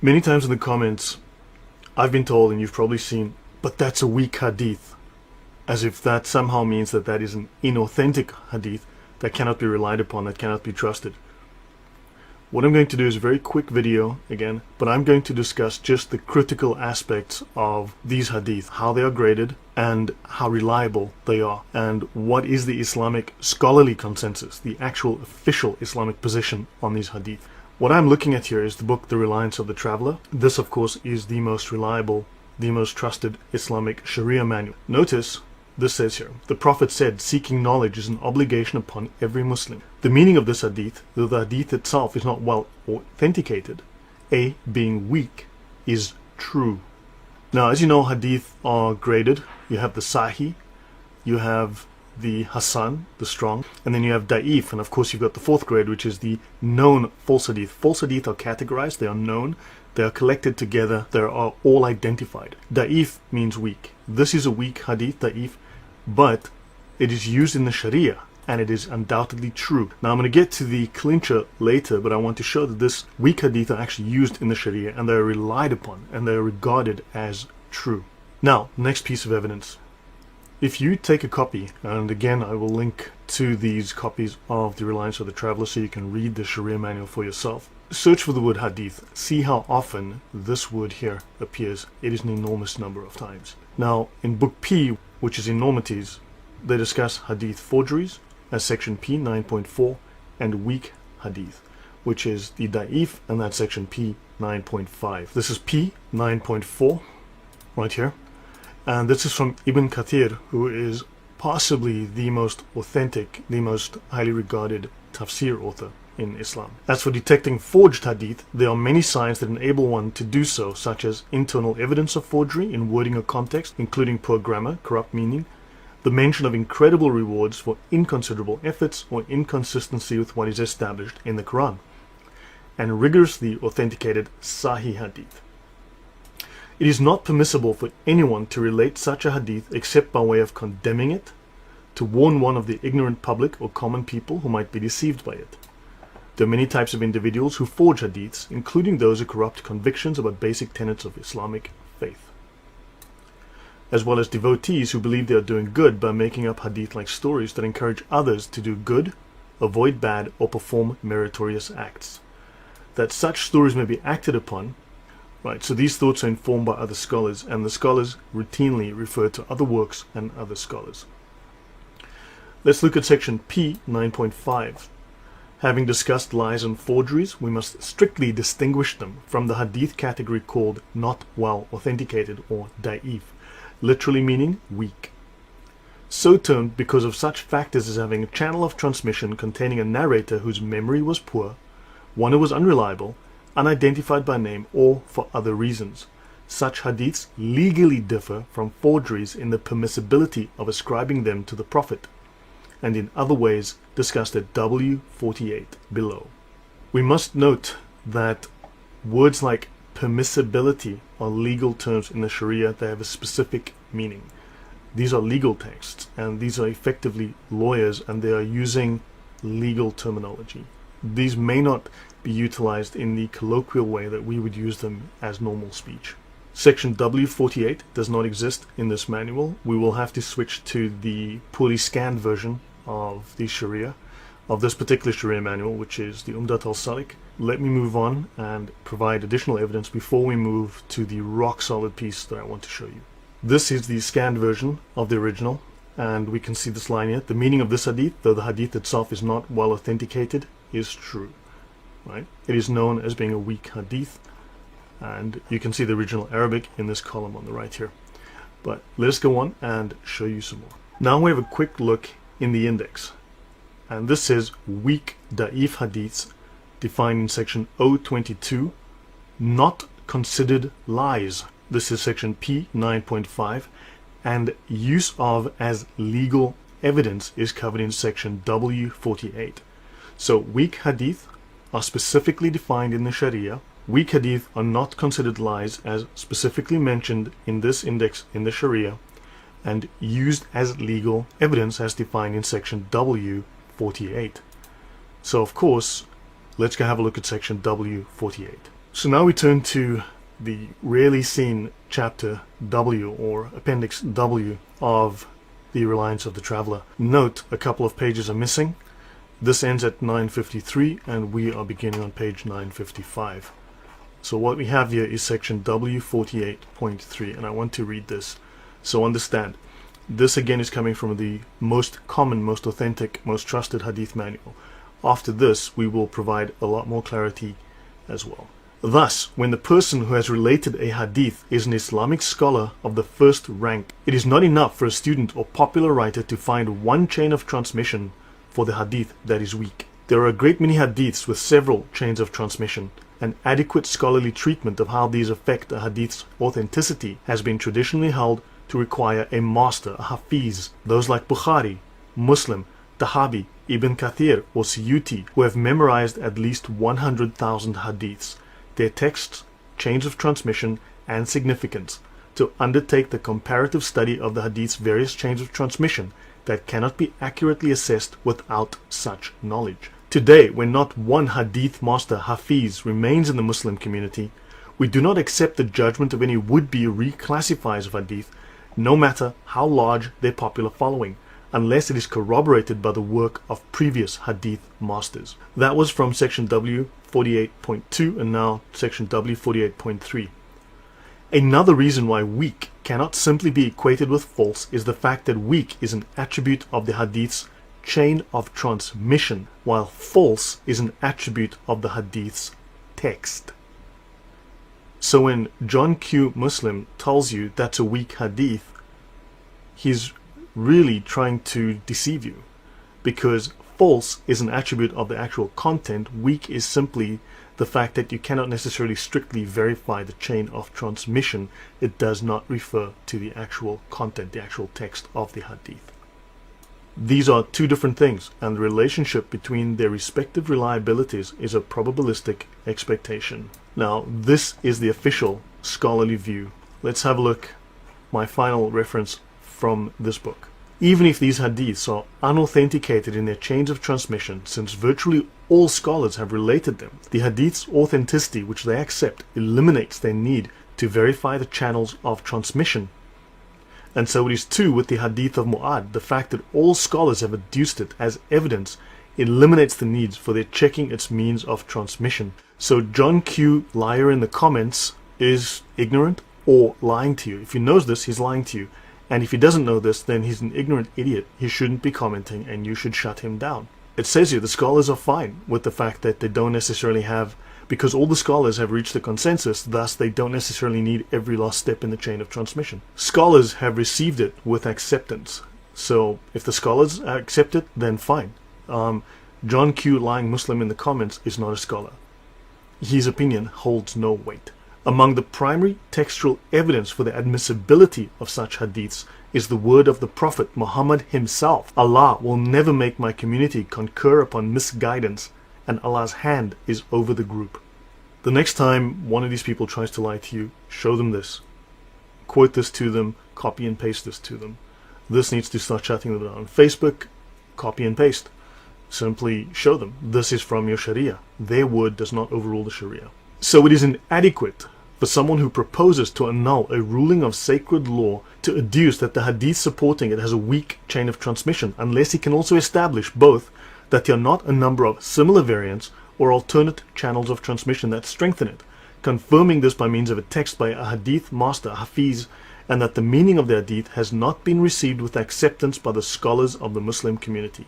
Many times in the comments, I've been told, and you've probably seen, but that's a weak hadith, as if that somehow means that that is an inauthentic hadith that cannot be relied upon, that cannot be trusted. What I'm going to do is a very quick video again, but I'm going to discuss just the critical aspects of these hadith, how they are graded and how reliable they are, and what is the Islamic scholarly consensus, the actual official Islamic position on these hadith. What I'm looking at here is the book The Reliance of the Traveler. This, of course, is the most reliable, the most trusted Islamic Sharia manual. Notice this says here, the Prophet said, seeking knowledge is an obligation upon every Muslim. The meaning of this hadith, though the hadith itself is not well authenticated, A, being weak, is true. Now, as you know, hadith are graded. You have the Sahih, you have the Hasan, the strong, and then you have Da'if, and of course you've got the fourth grade, which is the known false hadith. False hadith are categorized, they are known, they are collected together, they are all identified. Da'if means weak. This is a weak hadith, Da'if, but it is used in the Sharia, and it is undoubtedly true. Now I'm going to get to the clincher later, but I want to show that this weak hadith are actually used in the Sharia, and they are relied upon, and they are regarded as true. Now, next piece of evidence. If you take a copy, and again I will link to these copies of The Reliance of the Traveler so you can read the Sharia manual for yourself. Search for the word hadith. See how often this word here appears. It is an enormous number of times. Now, in Book P, which is enormities, they discuss hadith forgeries as section P 9.4 and weak hadith, which is the da'if, and that's section P 9.5. This is P 9.4 right here, and this is from Ibn Kathir, who is possibly the most authentic, the most highly regarded tafsir author in Islam. As for detecting forged hadith, there are many signs that enable one to do so, such as internal evidence of forgery in wording or context, including poor grammar, corrupt meaning, the mention of incredible rewards for inconsiderable efforts or inconsistency with what is established in the Quran, and rigorously authenticated Sahih hadith. It is not permissible for anyone to relate such a hadith except by way of condemning it, to warn one of the ignorant public or common people who might be deceived by it. There are many types of individuals who forge hadiths, including those who corrupt convictions about basic tenets of Islamic faith, as well as devotees who believe they are doing good by making up hadith-like stories that encourage others to do good, avoid bad, or perform meritorious acts. That such stories may be acted upon, right, so these thoughts are informed by other scholars, and the scholars routinely refer to other works and other scholars. Let's look at section P 9.5. Having discussed lies and forgeries, we must strictly distinguish them from the hadith category called not well authenticated, or da'if, literally meaning weak. So termed because of such factors as having a channel of transmission containing a narrator whose memory was poor, one who was unreliable, unidentified by name, or for other reasons. Such hadiths legally differ from forgeries in the permissibility of ascribing them to the Prophet, and in other ways discussed at W48 below. We must note that words like permissibility are legal terms in the Sharia. They have a specific meaning. These are legal texts, and these are effectively lawyers, and they are using legal terminology. These may not be utilized in the colloquial way that we would use them as normal speech. Section W48 does not exist in this manual. We will have to switch to the poorly scanned version of the Sharia, of this particular Sharia manual, which is the Umdat al-Salik. Let me move on and provide additional evidence before we move to the rock-solid piece that I want to show you. This is the scanned version of the original, and we can see this line here. The meaning of this hadith, though the hadith itself is not well authenticated, is true. Right? It is known as being a weak hadith, and you can see the original Arabic in this column on the right here. But let us go on and show you some more. Now we have a quick look in the index, and this says weak da'if hadiths defined in section O22, not considered lies. This is section P 9.5, and use of as legal evidence is covered in section W48. So weak hadith are specifically defined in the Sharia. Weak hadith are not considered lies as specifically mentioned in this index in the Sharia, and used as legal evidence as defined in section W48. So of course, let's go have a look at section W48. So now we turn to the rarely seen chapter W, or appendix W, of the Reliance of the Traveller. Note, a couple of pages are missing. This ends at 953 and we are beginning on page 955. So what we have here is section W48.3, and I want to read this. So understand, this again is coming from the most common, most authentic, most trusted hadith manual. After this, we will provide a lot more clarity as well. Thus, when the person who has related a hadith is an Islamic scholar of the first rank, it is not enough for a student or popular writer to find one chain of transmission for the hadith that is weak. There are a great many hadiths with several chains of transmission. An adequate scholarly treatment of how these affect a hadith's authenticity has been traditionally held to require a master, a hafiz, those like Bukhari, Muslim, Tahabi, Ibn Kathir or Suyuti, who have memorized at least 100,000 hadiths, their texts, chains of transmission, and significance, to undertake the comparative study of the hadith's various chains of transmission that cannot be accurately assessed without such knowledge. Today, when not one hadith master, hafiz, remains in the Muslim community, we do not accept the judgment of any would-be reclassifiers of hadith, no matter how large their popular following, unless it is corroborated by the work of previous hadith masters. That was from section W48.2 and now section W48.3. Another reason why weak cannot simply be equated with false is the fact that weak is an attribute of the hadith's chain of transmission, while false is an attribute of the hadith's text. So when John Q. Muslim tells you that's a weak hadith, he's really trying to deceive you, because false is an attribute of the actual content. Weak is simply the fact that you cannot necessarily strictly verify the chain of transmission. It does not refer to the actual content, the actual text of the hadith. These are two different things, and the relationship between their respective reliabilities is a probabilistic expectation. Now, this is the official scholarly view. Let's have a look, my final reference from this book. Even if these hadiths are unauthenticated in their chains of transmission, since virtually all scholars have related them, the hadith's authenticity, which they accept, eliminates their need to verify the channels of transmission. And so it is too with the hadith of Mu'ad. The fact that all scholars have adduced it as evidence eliminates the needs for their checking its means of transmission. So John Q. Liar in the comments is ignorant or lying to you. If he knows this, he's lying to you. And if he doesn't know this, then he's an ignorant idiot. He shouldn't be commenting and you should shut him down. It says here the scholars are fine with the fact that they don't necessarily have, because all the scholars have reached a consensus, thus they don't necessarily need every last step in the chain of transmission. Scholars have received it with acceptance. So if the scholars accept it, then fine. John Q. Lying Muslim in the comments is not a scholar. His opinion holds no weight. Among the primary textual evidence for the admissibility of such hadiths is the word of the Prophet Muhammad himself. Allah will never make my community concur upon misguidance, and Allah's hand is over the group. The next time one of these people tries to lie to you, show them this. Quote this to them, copy and paste this to them. This needs to start shutting them down. On Facebook, copy and paste. Simply show them this is from your Sharia. Their word does not overrule the Sharia. So it is inadequate for someone who proposes to annul a ruling of sacred law to adduce that the hadith supporting it has a weak chain of transmission, unless he can also establish both that there are not a number of similar variants or alternate channels of transmission that strengthen it, confirming this by means of a text by a hadith master, hafiz, and that the meaning of the hadith has not been received with acceptance by the scholars of the Muslim community.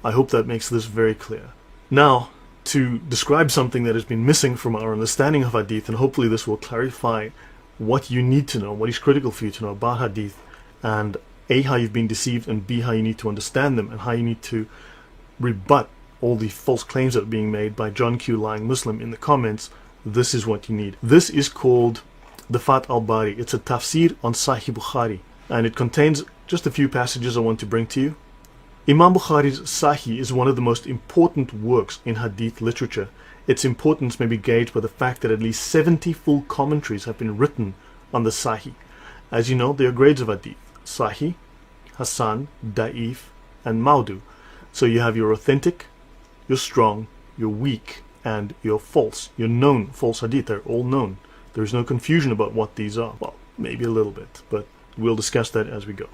I hope that makes this very clear. Now, to describe something that has been missing from our understanding of hadith, and hopefully this will clarify what you need to know, what is critical for you to know about hadith, and A, how you've been deceived, and B, how you need to understand them, and how you need to rebut all the false claims that are being made by John Q. Lying Muslim in the comments. This is what you need. This is called the Fath al-Bari. It's a tafsir on Sahih Bukhari, and it contains just a few passages I want to bring to you. Imam Bukhari's Sahih is one of the most important works in hadith literature. Its importance may be gauged by the fact that at least 70 full commentaries have been written on the Sahih. As you know, there are grades of hadith: Sahih, Hasan, Da'if, and Maudu. So you have your authentic, your strong, your weak, and your false, your known false hadith. They're all known. There's no confusion about what these are. Well, maybe a little bit, but we'll discuss that as we go.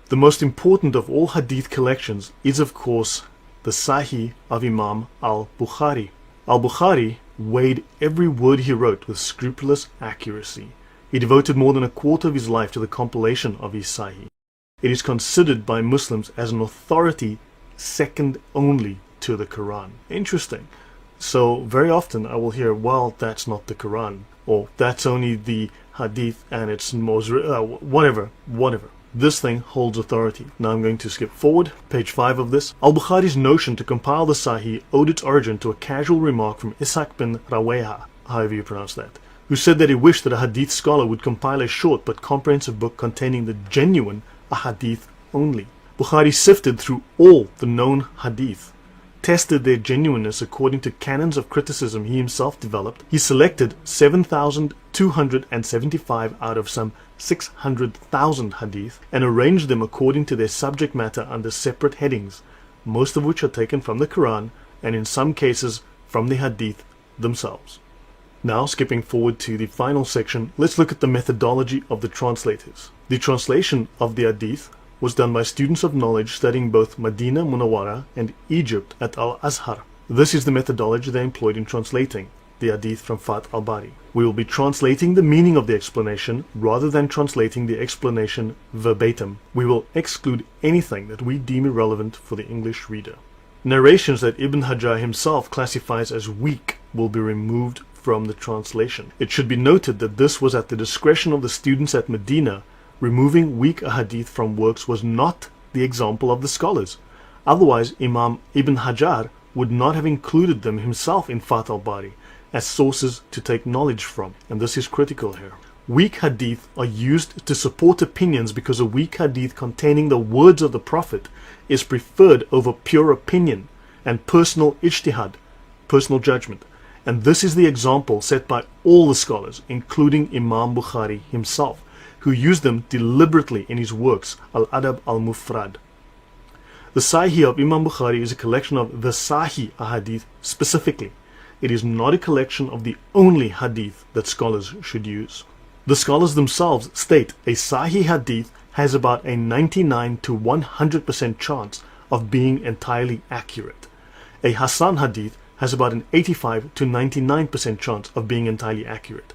The most important of all hadith collections is, of course, the Sahih of Imam al-Bukhari. Al-Bukhari weighed every word he wrote with scrupulous accuracy. He devoted more than a quarter of his life to the compilation of his Sahih. It is considered by Muslims as an authority second only to the Quran. Interesting. So very often I will hear, well, that's not the Quran, or that's only the Hadith and it's whatever. This thing holds authority. Now I'm going to skip forward, page 5 of this. Al-Bukhari's notion to compile the Sahih owed its origin to a casual remark from Ishaq bin Raweha, however you pronounce that, who said that he wished that a Hadith scholar would compile a short but comprehensive book containing the genuine Ahadith only. Bukhari sifted through all the known Hadith, tested their genuineness according to canons of criticism he himself developed. He selected 7,275 out of some 600,000 hadith and arranged them according to their subject matter under separate headings, most of which are taken from the Quran and in some cases from the hadith themselves. Now, skipping forward to the final section, let's look at the methodology of the translators. The translation of the hadith was done by students of knowledge studying both Medina Munawwara and Egypt at Al-Azhar. This is the methodology they employed in translating the hadith from Fath al-Bari. We will be translating the meaning of the explanation rather than translating the explanation verbatim. We will exclude anything that we deem irrelevant for the English reader. Narrations that Ibn Hajar himself classifies as weak will be removed from the translation. It should be noted that this was at the discretion of the students at Medina. Removing weak ahadith from works was not the example of the scholars. Otherwise, Imam Ibn Hajar would not have included them himself in Fath al-Bari as sources to take knowledge from, and this is critical here. Weak hadith are used to support opinions because a weak hadith containing the words of the Prophet is preferred over pure opinion and personal ijtihad, personal judgment. And this is the example set by all the scholars, including Imam Bukhari himself, who used them deliberately in his works, Al-Adab al-Mufrad. The Sahih of Imam Bukhari is a collection of the Sahih ahadith specifically. It is not a collection of the only hadith that scholars should use. The scholars themselves state a Sahih hadith has about a 99 to 100% chance of being entirely accurate. A Hasan hadith has about an 85 to 99% chance of being entirely accurate.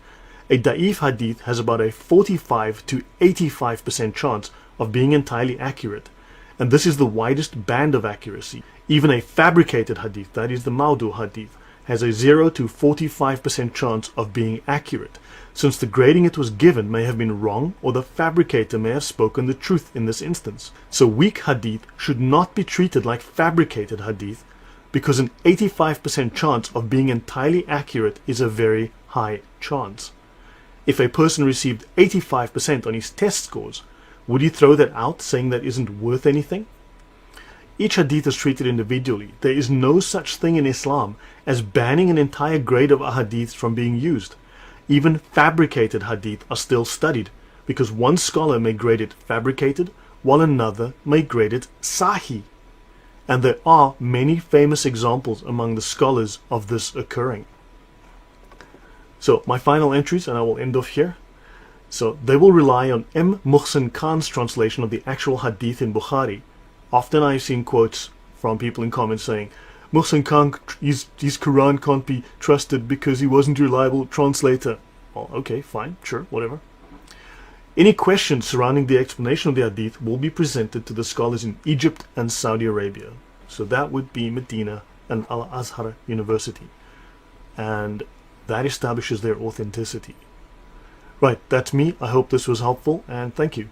A Da'if hadith has about a 45 to 85% chance of being entirely accurate. And this is the widest band of accuracy. Even a fabricated hadith, that is the Maudu hadith, has a 0 to 45% chance of being accurate, since the grading it was given may have been wrong or the fabricator may have spoken the truth in this instance. So weak hadith should not be treated like fabricated hadith, because an 85% chance of being entirely accurate is a very high chance. If a person received 85% on his test scores, would he throw that out saying that isn't worth anything? Each hadith is treated individually. There is no such thing in Islam as banning an entire grade of ahadiths from being used. Even fabricated hadith are still studied, because one scholar may grade it fabricated, while another may grade it sahih. And there are many famous examples among the scholars of this occurring. So my final entries, and I will end off here. So they will rely on M. Muhsin Khan's translation of the actual hadith in Bukhari. Often I've seen quotes from people in comments saying, Muhsin Khan, his Quran can't be trusted because he wasn't a reliable translator. Well, okay, fine, sure, whatever. Any questions surrounding the explanation of the hadith will be presented to the scholars in Egypt and Saudi Arabia. So that would be Medina and Al-Azhar University. And that establishes their authenticity. Right, that's me. I hope this was helpful, and thank you.